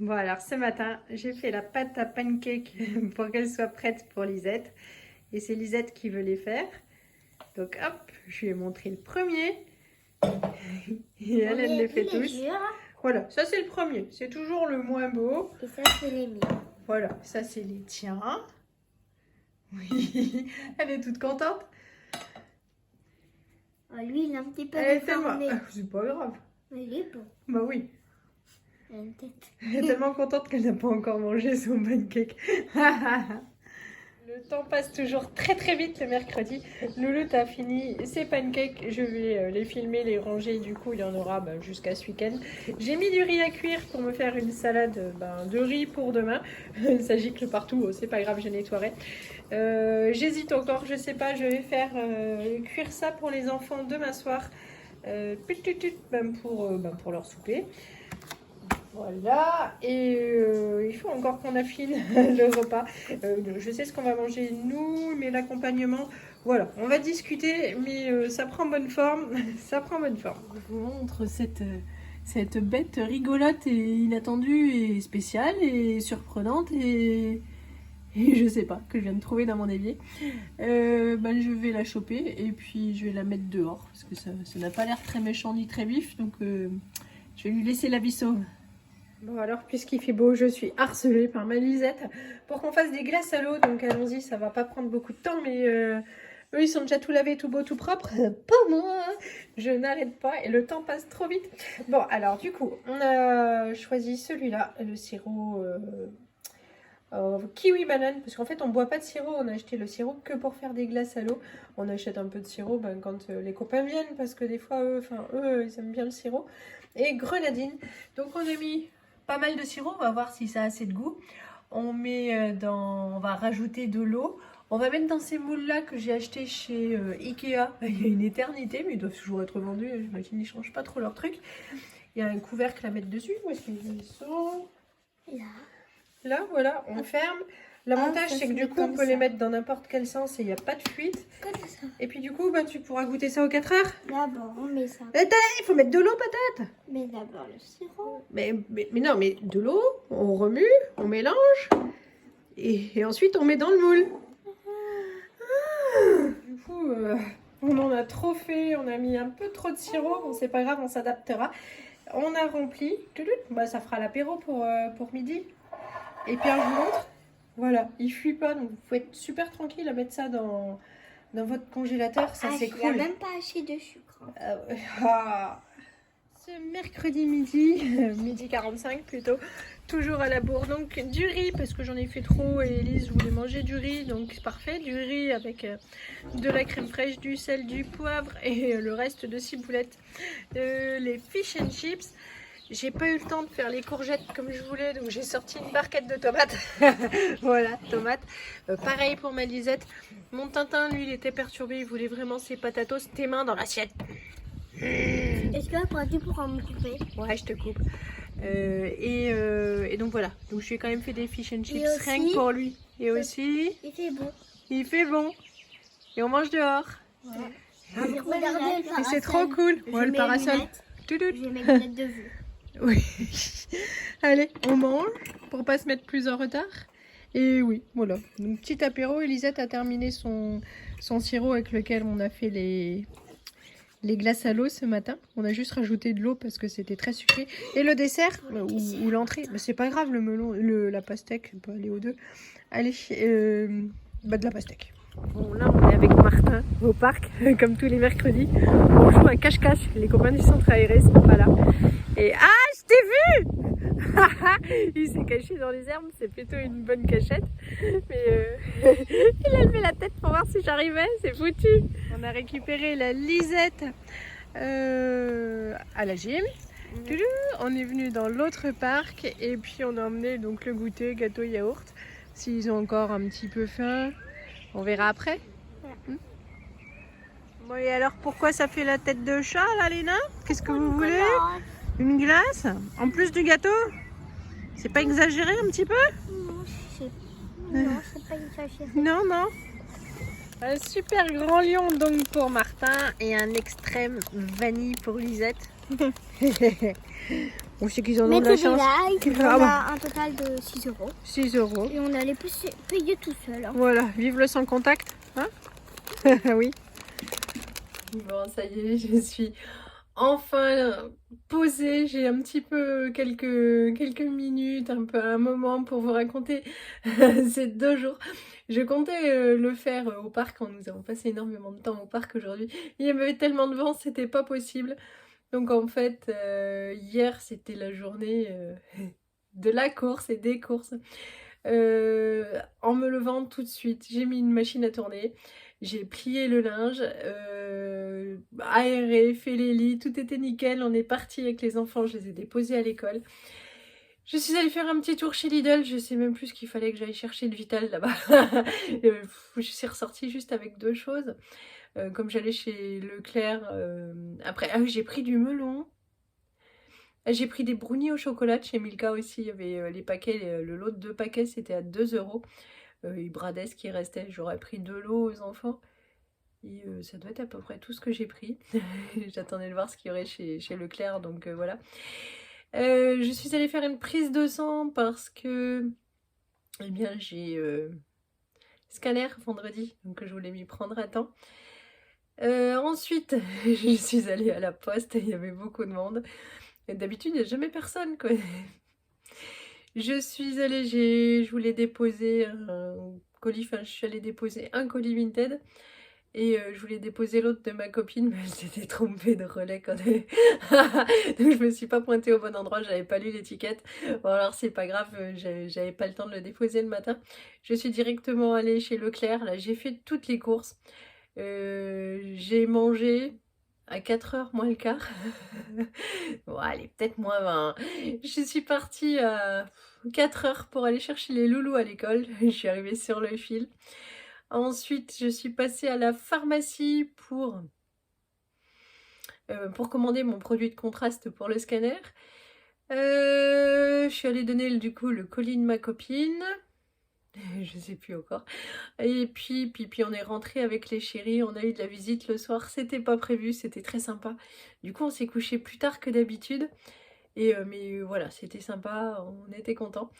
Bon alors ce matin, j'ai fait la pâte à pancake pour qu'elle soit prête pour Lisette. Et c'est Lisette qui veut les faire. Donc hop, je lui ai montré le premier. Et elle les fait tous. Voilà, ça c'est le premier. C'est toujours le moins beau. Et ça, c'est les miens. Voilà, ça c'est les tiens. Oui, elle est toute contente. Oh, lui, il est un petit peu Elle est tellement... déformé. C'est pas grave. Mais il est bon. Bah oui. Il a une tête. Elle est tellement contente qu'elle n'a pas encore mangé son pancake. Le temps passe toujours très vite le mercredi. Louloute a fini ses pancakes. Je vais les filmer, les ranger. Du coup, il y en aura jusqu'à ce week-end. J'ai mis du riz à cuire pour me faire une salade de riz pour demain. Ça gicle partout, c'est pas grave, je nettoierai. J'hésite encore, je sais pas, je vais faire cuire ça pour les enfants demain soir. Pour leur souper. Voilà, et il faut encore qu'on affine le repas. Je sais ce qu'on va manger nous, mais l'accompagnement, voilà, on va discuter, mais ça prend bonne forme, ça prend bonne forme. Je vous montre cette bête rigolote et inattendue et spéciale et surprenante et je sais pas, que je viens de trouver dans mon évier. Je vais la choper et puis je vais la mettre dehors, parce que ça n'a pas l'air très méchant ni très vif, donc je vais lui laisser la vie sauve. Bon alors, puisqu'il fait beau, je suis harcelée par ma Lisette pour qu'on fasse des glaces à l'eau. Donc allons-y, ça va pas prendre beaucoup de temps, mais eux ils sont déjà tout lavés, tout beau, tout propre. Pas moi, je n'arrête pas et le temps passe trop vite. Bon alors du coup, on a choisi celui-là, le sirop kiwi banane, parce qu'en fait on boit pas de sirop, on a acheté le sirop que pour faire des glaces à l'eau. On achète un peu de sirop quand les copains viennent, parce que des fois eux ils aiment bien le sirop. Et grenadine, donc on a mis pas mal de sirop, on va voir si ça a assez de goût. On va rajouter de l'eau. On va mettre dans ces moules là que j'ai acheté chez Ikea il y a une éternité, mais ils doivent toujours être vendus, j'imagine ils changent pas trop leur truc. Il y a un couvercle à mettre dessus, où est-ce qu'ils sont? Là, voilà, on ferme. L'avantage, c'est que du coup, on peut les mettre dans n'importe quel sens et il n'y a pas de fuite. Et puis du coup, tu pourras goûter ça aux 4 heures. D'abord, on met ça. Il faut mettre de l'eau, patate. Mais d'abord le sirop. Mais non, mais de l'eau, on remue, on mélange. Et ensuite, on met dans le moule. Du coup, on en a trop fait. On a mis un peu trop de sirop. Bon, c'est pas grave, on s'adaptera. On a rempli. Ça fera l'apéro pour midi. Et puis, je vous montre. Voilà, il fuit pas, donc vous pouvez être super tranquille à mettre ça dans votre congélateur, ça c'est cool. Il n'y a même pas assez de sucre. Ce mercredi midi, midi 45 plutôt, toujours à la bourre, donc du riz parce que j'en ai fait trop et Elise voulait manger du riz, donc c'est parfait, du riz avec de la crème fraîche, du sel, du poivre et le reste de ciboulette, les fish and chips. J'ai pas eu le temps de faire les courgettes comme je voulais, donc j'ai sorti une barquette de tomates. Voilà, tomates. Pareil pour ma Lisette. Mon Tintin, lui, il était perturbé, il voulait vraiment ses patatos. Tes mains dans l'assiette. Est-ce que tu pourras me couper? Ouais, je te coupe. Et donc voilà. Donc je lui ai quand même fait des fish and chips rien que pour lui. Et aussi, il fait bon. Il fait bon. Et on mange dehors. Ouais. Regardez, et c'est trop cool. Ouais, le parasol. Je vais mettre mes lunettes de vue. Oui. Allez, on mange pour pas se mettre plus en retard. Et oui, voilà. Donc petit apéro. Elisette a terminé son sirop avec lequel on a fait les glaces à l'eau ce matin. On a juste rajouté de l'eau parce que c'était très sucré. Et le dessert ou l'entrée, c'est pas grave, le melon, la pastèque peut aller aux deux. Allez, de la pastèque. Bon, là on est avec Martin au parc, comme tous les mercredis. On joue à cache-cache. Les copains du centre aéré sont pas là. Et je t'ai vu. Il s'est caché dans les herbes, c'est plutôt une bonne cachette. Mais il a levé la tête pour voir si j'arrivais, c'est foutu. On a récupéré la Lisette à la gym. On est venu dans l'autre parc et puis on a emmené donc le goûter, gâteau, yaourt. S'ils ont encore un petit peu faim, on verra après. Bon, et alors pourquoi ça fait la tête de chat là, Léna? Qu'est-ce que vous voulez? Une glace? En plus du gâteau? C'est pas exagéré un petit peu? Non, c'est pas exagéré. Non. Un super grand lion donc pour Martin et un extrême vanille pour Lisette. Ou c'est qu'ils en ont Mais de la tout chance. on Ah bon. a un total de 6 euros. 6 euros. Et on allait payer tout seul. Hein. Voilà, vive le sans contact. Hein. Oui. Bon, ça y est, je suis enfin posée. J'ai un petit peu quelques minutes, un peu un moment pour vous raconter ces 2 jours. Je comptais le faire au parc. Nous avons passé énormément de temps au parc aujourd'hui. Il y avait tellement de vent, c'était pas possible. Donc en fait, hier, c'était la journée de la course et des courses. En me levant tout de suite, j'ai mis une machine à tourner, j'ai plié le linge, aéré, fait les lits, tout était nickel. On est parti avec les enfants, je les ai déposés à l'école. Je suis allée faire un petit tour chez Lidl, je sais même plus ce qu'il fallait que j'aille chercher de Vital là-bas. Je suis ressortie juste avec 2 choses. Comme j'allais chez Leclerc, après, ah oui, j'ai pris du melon. J'ai pris des brownies au chocolat de chez Milka aussi. Il y avait les paquets, le lot de 2 paquets, c'était à 2 euros. Il bradait ce qui restait. J'aurais pris 2 lots aux enfants. Et ça doit être à peu près tout ce que j'ai pris. J'attendais de voir ce qu'il y aurait chez Leclerc, donc voilà. Je suis allée faire une prise de sang parce que, eh bien, j'ai scanner vendredi, donc je voulais m'y prendre à temps. Ensuite, je suis allée à la poste, il y avait beaucoup de monde. D'habitude, il n'y a jamais personne, quoi. Je suis allée, je voulais déposer un colis, enfin, je suis allée déposer un colis Vinted. Et je voulais déposer l'autre de ma copine, mais elle s'était trompée de relais quand elle... Donc je me suis pas pointée au bon endroit, j'avais pas lu l'étiquette. Bon alors c'est pas grave, j'avais pas le temps de le déposer le matin. Je suis directement allée chez Leclerc, là j'ai fait toutes les courses. J'ai mangé à 4h moins le quart. Bon allez, peut-être moins 20. Je suis partie à 4h pour aller chercher les loulous à l'école. Je suis arrivée sur le fil. Ensuite, je suis passée à la pharmacie pour commander mon produit de contraste pour le scanner. Je suis allée donner du coup le colis de ma copine. Je sais plus encore. Et puis on est rentré avec les chéris. On a eu de la visite le soir. C'était pas prévu, c'était très sympa. Du coup, on s'est couché plus tard que d'habitude. Et mais voilà, c'était sympa. On était contents.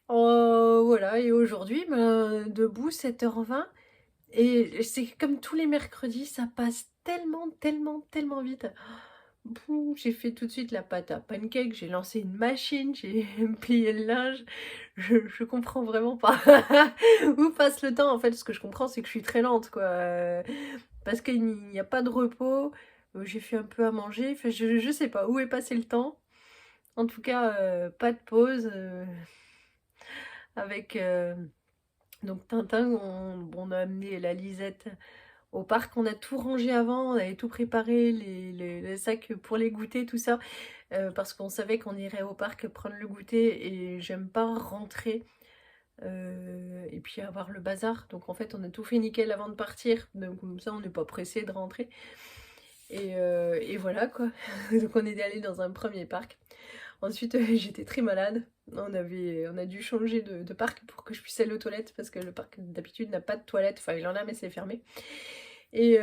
Voilà. Et aujourd'hui, ben, debout 7h20. Et c'est comme tous les mercredis, ça passe tellement vite. J'ai fait tout de suite la pâte à pancake, j'ai lancé une machine, j'ai plié le linge. Je comprends vraiment pas où passe le temps en fait. Ce que je comprends, c'est que je suis très lente, quoi. Parce qu'il n'y a pas de repos. J'ai fait un peu à manger. Enfin, je sais pas où est passé le temps. En tout cas, pas de pause. Avec donc Tintin, on a amené la Lisette au parc. On a tout rangé avant, on avait tout préparé, les sacs pour les goûters, tout ça, parce qu'on savait qu'on irait au parc prendre le goûter et j'aime pas rentrer et puis avoir le bazar. Donc en fait, on a tout fait nickel avant de partir, donc comme ça, on n'est pas pressé de rentrer. Et voilà quoi. Donc on est allé dans un premier parc. Ensuite, j'étais très malade. On a dû changer de parc pour que je puisse aller aux toilettes parce que le parc d'habitude n'a pas de toilette. Enfin, il en a, mais c'est fermé. Et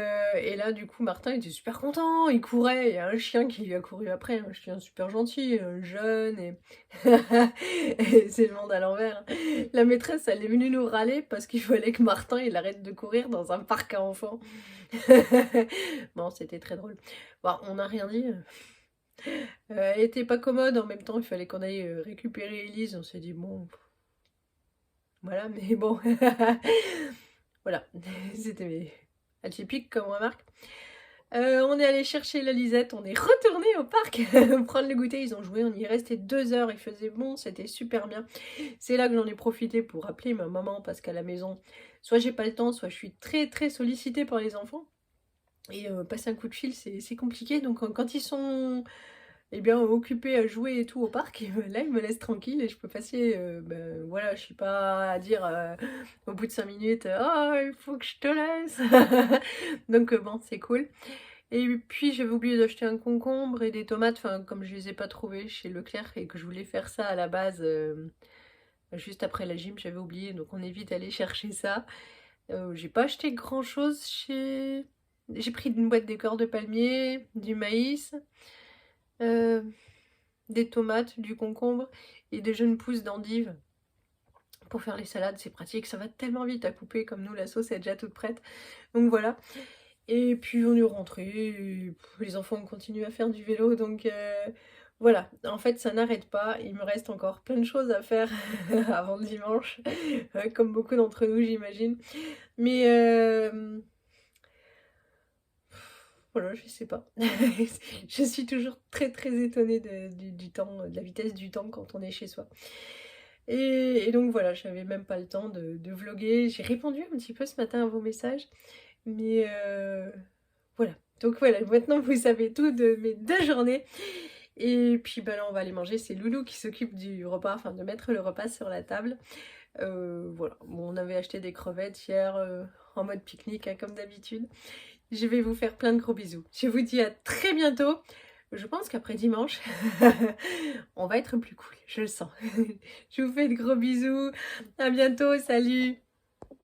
là, du coup, Martin était super content. Il courait. Il y a un chien qui lui a couru après. Un chien super gentil, jeune. Et, et c'est le monde à l'envers. La maîtresse, elle est venue nous râler parce qu'il fallait que Martin il arrête de courir dans un parc à enfants. Bon, c'était très drôle. Bon, on n'a rien dit. Elle était pas commode, en même temps il fallait qu'on aille récupérer Elise, on s'est dit bon, voilà, mais bon, voilà, c'était atypique comme remarque. On est allé chercher la Lisette, on est retourné au parc prendre le goûter, ils ont joué, on y est resté 2 heures, il faisait bon, c'était super bien. C'est là que j'en ai profité pour appeler ma maman parce qu'à la maison, soit j'ai pas le temps, soit je suis très sollicitée par les enfants. Et passer un coup de fil, c'est compliqué, donc quand ils sont bien occupés à jouer et tout au parc, là ils me laissent tranquille et je peux passer, ben, voilà, je suis pas à dire au bout de 5 minutes «Oh il faut que je te laisse» donc bon c'est cool. Et puis j'avais oublié d'acheter un concombre et des tomates, enfin comme je les ai pas trouvées chez Leclerc et que je voulais faire ça à la base juste après la gym, j'avais oublié, donc on est vite allé chercher ça. J'ai pas acheté grand chose chez... J'ai pris une boîte d'écorce de palmier, du maïs, des tomates, du concombre et des jeunes pousses d'endives pour faire les salades. C'est pratique, ça va tellement vite à couper, comme nous la sauce est déjà toute prête. Donc voilà. Et puis on est rentré, les enfants ont continué à faire du vélo, donc voilà. En fait, ça n'arrête pas, il me reste encore plein de choses à faire avant le dimanche, comme beaucoup d'entre nous, j'imagine. Mais voilà, je sais pas. Je suis toujours très très étonnée du temps, de la vitesse du temps quand on est chez soi. Et donc voilà, j'avais même pas le temps de vlogger. J'ai répondu un petit peu ce matin à vos messages, mais voilà. Donc voilà, maintenant vous savez tout de mes 2 journées. Et puis bah là on va aller manger, c'est Loulou qui s'occupe du repas, enfin de mettre le repas sur la table. Voilà, bon, on avait acheté des crevettes hier en mode pique-nique, hein, comme d'habitude. Je vais vous faire plein de gros bisous. Je vous dis à très bientôt. Je pense qu'après dimanche, on va être plus cool, je le sens. Je vous fais de gros bisous. À bientôt, salut!